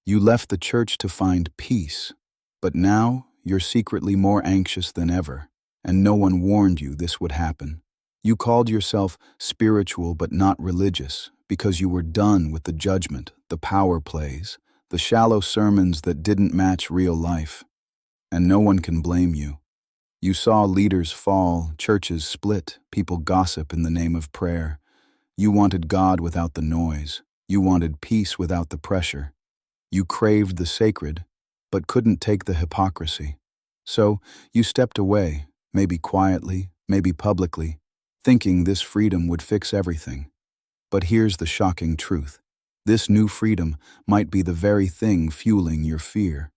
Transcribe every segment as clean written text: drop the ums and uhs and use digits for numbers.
You left the church to find peace, but now you're secretly more anxious than ever, and no one warned you this would happen. You called yourself spiritual but not religious because you were done with the judgment, the power plays, the shallow sermons that didn't match real life. And no one can blame you. You saw leaders fall, churches split, people gossip in the name of prayer. You wanted God without the noise. You wanted peace without the pressure. You craved the sacred, but couldn't take the hypocrisy. So you stepped away, maybe quietly, maybe publicly, thinking this freedom would fix everything. But here's the shocking truth. This new freedom might be the very thing fueling your fear.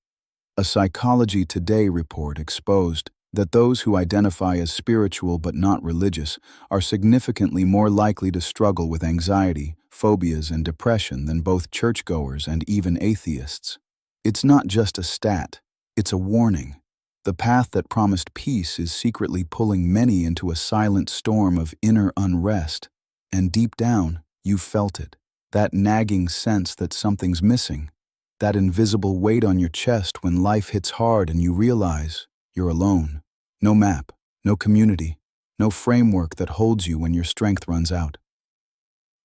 A Psychology Today report exposed that those who identify as spiritual but not religious are significantly more likely to struggle with anxiety, phobias, and depression than both churchgoers and even atheists. It's not just a stat, it's a warning. The path that promised peace is secretly pulling many into a silent storm of inner unrest. And deep down, you've felt it. That nagging sense that something's missing. That invisible weight on your chest when life hits hard and you realize you're alone. No map, no community, no framework that holds you when your strength runs out.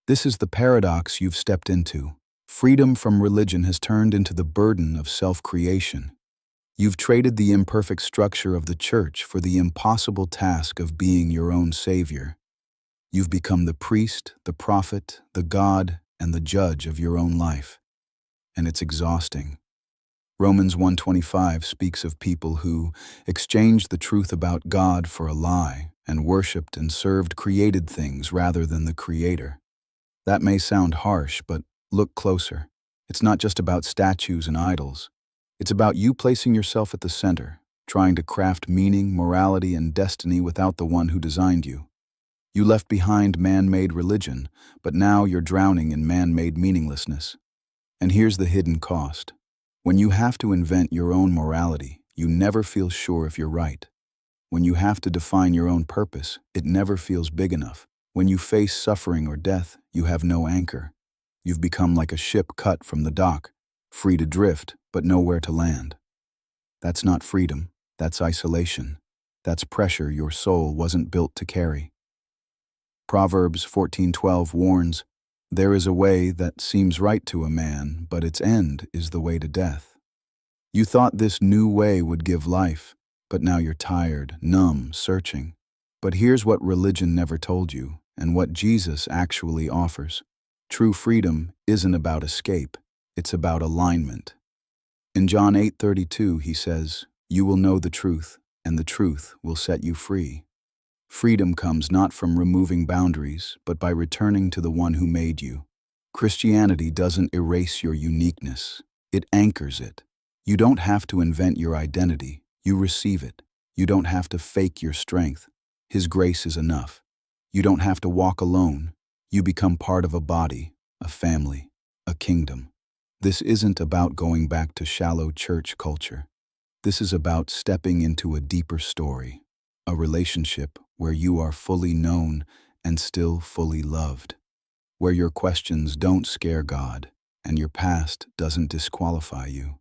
This is the paradox you've stepped into. Freedom from religion has turned into the burden of self-creation. You've traded the imperfect structure of the church for the impossible task of being your own savior. You've become the priest, the prophet, the God, and the judge of your own life. And it's exhausting. Romans 1:25 speaks of people who exchanged the truth about God for a lie and worshipped and served created things rather than the Creator. That may sound harsh, but look closer. It's not just about statues and idols. It's about you placing yourself at the center, trying to craft meaning, morality, and destiny without the one who designed you. You left behind man-made religion, but now you're drowning in man-made meaninglessness. And here's the hidden cost. When you have to invent your own morality, you never feel sure if you're right. When you have to define your own purpose, it never feels big enough. When you face suffering or death, you have no anchor. You've become like a ship cut from the dock, free to drift, but nowhere to land. That's not freedom, that's isolation. That's pressure your soul wasn't built to carry. Proverbs 14:12 warns, "There is a way that seems right to a man, but its end is the way to death." You thought this new way would give life, but now you're tired, numb, searching. But here's what religion never told you, and what Jesus actually offers. True freedom isn't about escape, it's about alignment. In John 8:32, he says, "You will know the truth, and the truth will set you free." Freedom comes not from removing boundaries, but by returning to the one who made you. Christianity doesn't erase your uniqueness, it anchors it. You don't have to invent your identity, you receive it. You don't have to fake your strength. His grace is enough. You don't have to walk alone. You become part of a body, a family, a kingdom. This isn't about going back to shallow church culture. This is about stepping into a deeper story, a relationship where you are fully known and still fully loved, where your questions don't scare God and your past doesn't disqualify you,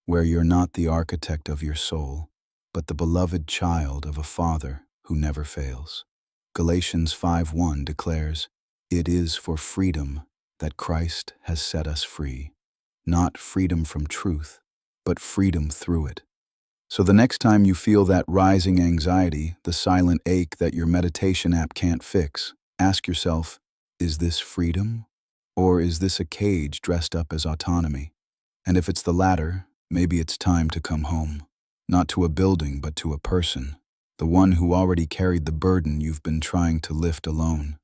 where you're not the architect of your soul, but the beloved child of a Father who never fails. Galatians 5:1 declares, "It is for freedom that Christ has set us free." Not freedom from truth, but freedom through it. So the next time you feel that rising anxiety, the silent ache that your meditation app can't fix, ask yourself, is this freedom? Or is this a cage dressed up as autonomy? And if it's the latter, maybe it's time to come home. Not to a building, but to a person. The one who already carried the burden you've been trying to lift alone.